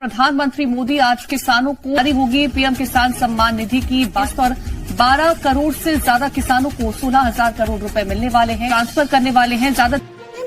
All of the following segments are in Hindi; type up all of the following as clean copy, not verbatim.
प्रधानमंत्री मोदी आज किसानों को जारी होगी पीएम किसान सम्मान निधि की बात और 12 करोड़ से ज्यादा किसानों को 16,000 करोड़ रुपए मिलने वाले हैं, ट्रांसफर करने वाले हैं। ज्यादा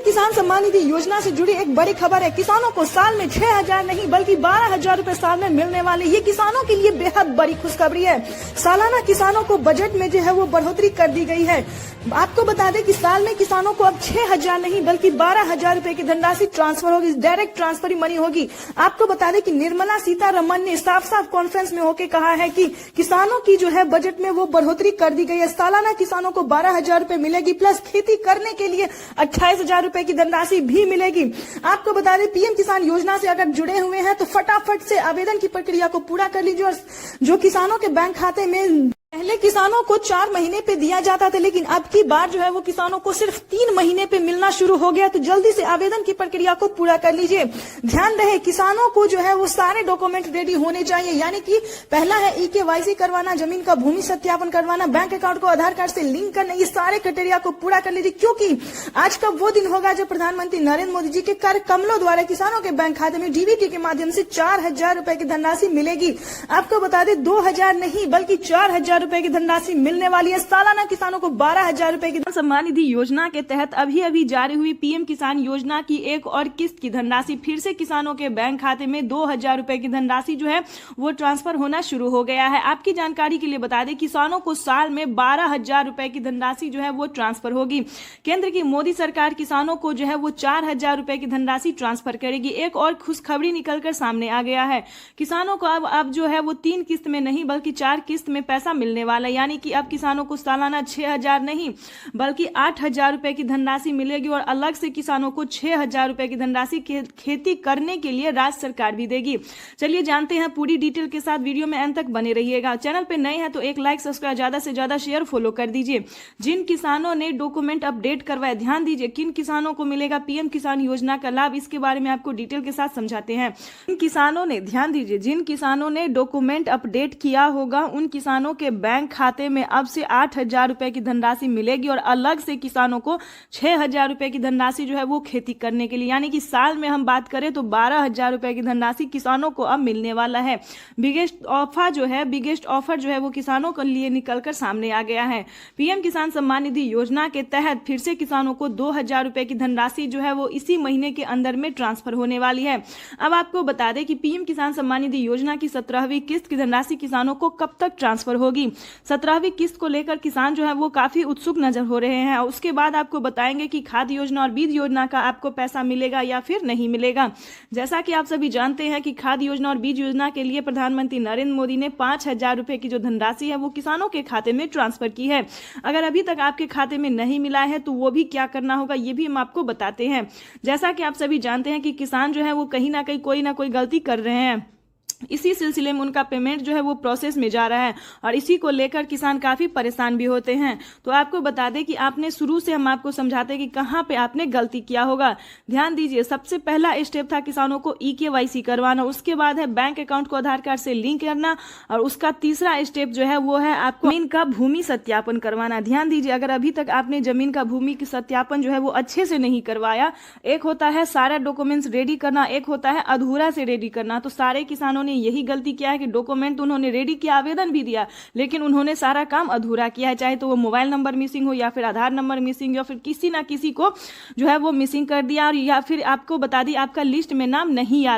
किसान सम्मान निधि योजना से जुड़ी एक बड़ी खबर है। किसानों को साल में 6,000 नहीं बल्कि 12,000 रूपए साल में मिलने वाले, ये किसानों के लिए बेहद बड़ी खुशखबरी है। सालाना किसानों को बजट में जो है वो बढ़ोतरी कर दी गई है। आपको बता दें कि साल में किसानों को अब 6,000 नहीं बल्कि 12,000 रूपए की धनराशि ट्रांसफर होगी, डायरेक्ट ट्रांसफर ही मनी होगी। आपको बता दें कि निर्मला सीतारमण ने साफ साफ कॉन्फ्रेंस में होकर कहा है कि किसानों की जो है बजट में वो बढ़ोतरी कर दी गई है। सालाना किसानों को 12,000 रूपए मिलेगी, प्लस खेती करने के लिए 28,000 रूपए की धनराशि भी मिलेगी। आपको बता दें पीएम किसान योजना से अगर जुड़े हुए हैं तो फटाफट से आवेदन की प्रक्रिया को पूरा कर लीजिए। और जो किसानों के बैंक खाते में पहले किसानों को 4 महीने पे दिया जाता था, लेकिन अब की बार जो है वो किसानों को सिर्फ 3 महीने पे मिलना शुरू हो गया। तो जल्दी से आवेदन की प्रक्रिया को पूरा कर लीजिए। ध्यान रहे किसानों को जो है वो सारे डॉक्यूमेंट रेडी होने चाहिए, यानी कि पहला है EKYC करवाना, जमीन का भूमि सत्यापन करवाना, बैंक अकाउंट को आधार कार्ड से लिंक करना। ये सारे क्राइटेरिया को पूरा कर लीजिए, क्योंकि आज का वो दिन होगा जब प्रधानमंत्री नरेंद्र मोदी जी के कार्यक्रमों द्वारा किसानों के बैंक खाते में DBT के माध्यम से 4,000 रूपए की धनराशि मिलेगी। आपको बता दें 2,000 नहीं बल्कि 4,000 रूपए की धनराशि मिलने वाली है। सालाना किसानों को 12,000 रूपए की सम्मान निधि योजना के तहत अभी जारी हुई पीएम किसान योजना की एक और किस्त की धनराशि फिर से किसानों के बैंक खाते में 2,000 रूपए की धनराशि जो है वो ट्रांसफर होना शुरू हो गया है। आपकी जानकारी के लिए बता दें किसानों को साल में 12,000 रूपए की धनराशि जो है वो ट्रांसफर होगी। केंद्र की मोदी सरकार किसानों को जो है वो 4,000 रूपए की धनराशि ट्रांसफर करेगी। एक और खुशखबरी निकलकर सामने आ गया है। किसानों को अब जो है वो 3 किस्त में नहीं बल्कि 4 किस्त में पैसा मिलने वाला, यानी कि अब किसानों को सालाना 6,000 नहीं बल्कि 8,000 रूपए की धनराशि मिलेगी। और अलग से किसानों को 6,000 रूपए की धनराशि खेती करने के लिए राज्य सरकार भी देगी। चलिए जानते हैं पूरी डिटेल के साथ, वीडियो में अंत तक बने रहिएगा। चैनल पे नए हैं तो एक लाइक, सब्सक्राइब, ज्यादा से ज्यादा शेयर, फॉलो कर दीजिए। जिन किसानों ने डॉक्यूमेंट अपडेट करवाए, ध्यान दीजिए किन किसानों को मिलेगा पीएम किसान योजना का लाभ, इसके बारे में आपको डिटेल के साथ समझाते हैं। जिन किसानों ने, ध्यान दीजिए, जिन किसानों ने डॉक्यूमेंट अपडेट किया होगा उन किसानों के बैंक खाते में अब से 8,000 रूपए की धनराशि मिलेगी। और अलग से किसानों को 6,000 रूपए की धनराशि जो है वो खेती करने के लिए, यानी कि साल में हम बात करें तो 12,000 रूपए की धनराशि किसानों को अब मिलने वाला है। बिगेस्ट ऑफर जो है वो किसानों के लिए निकलकर सामने आ गया है। पीएम किसान सम्मान निधि योजना के तहत फिर से किसानों को 2,000 रूपए की धनराशि जो है वो इसी महीने के अंदर में ट्रांसफर होने वाली है। अब आपको बता दें कि पीएम किसान सम्मान निधि योजना की 17वीं किस्त की धनराशि किसानों को कब तक ट्रांसफर होगी। 17वीं किस्त को लेकर किसान जो है वो काफी उत्सुक नजर हो रहे हैं। उसके बाद आपको बताएंगे कि खाद योजना और बीज योजना का आपको पैसा मिलेगा या फिर नहीं मिलेगा। जैसा कि आप सभी जानते हैं कि खाद योजना और बीज योजना के लिए प्रधानमंत्री नरेंद्र मोदी ने 5,000 रूपए की जो धनराशि है वो किसानों के खाते में ट्रांसफर की है। अगर अभी तक आपके खाते में नहीं मिला है तो वो भी क्या करना होगा ये भी हम आपको बताते हैं। जैसा कि आप सभी जानते हैं कि किसान जो है वो कहीं ना कहीं कोई ना कोई गलती कर रहे हैं, इसी सिलसिले में उनका पेमेंट जो है वो प्रोसेस में जा रहा है और इसी को लेकर किसान काफी परेशान भी होते हैं। तो आपको बता दें कि आपने शुरू से हम आपको समझाते हैं कि कहां पे आपने गलती किया होगा। ध्यान दीजिए, सबसे पहला स्टेप था किसानों को EKYC करवाना, उसके बाद है बैंक अकाउंट को आधार कार्ड से लिंक करना और उसका तीसरा स्टेप जो है वो है आपको जमीन का भूमि सत्यापन करवाना। ध्यान दीजिए, अगर अभी तक आपने जमीन का भूमि सत्यापन जो है वो अच्छे से नहीं करवाया, एक होता है सारा डॉक्यूमेंट्स रेडी करना, एक होता है अधूरा से रेडी करना, तो सारे किसानों ने यही गलती किया है कि डॉक्यूमेंट उन्होंने रेडी किया, आवेदन भी दिया, लेकिन उन्होंने सारा काम अधूरा किया है। चाहे तो वो मोबाइल नंबर मिसिंग हो या फिर आधार नंबर मिसिंग या फिर किसी ना किसी को जो है वो मिसिंग कर दिया, और या फिर आपको बता दी आपका लिस्ट में नाम नहीं आ रहा।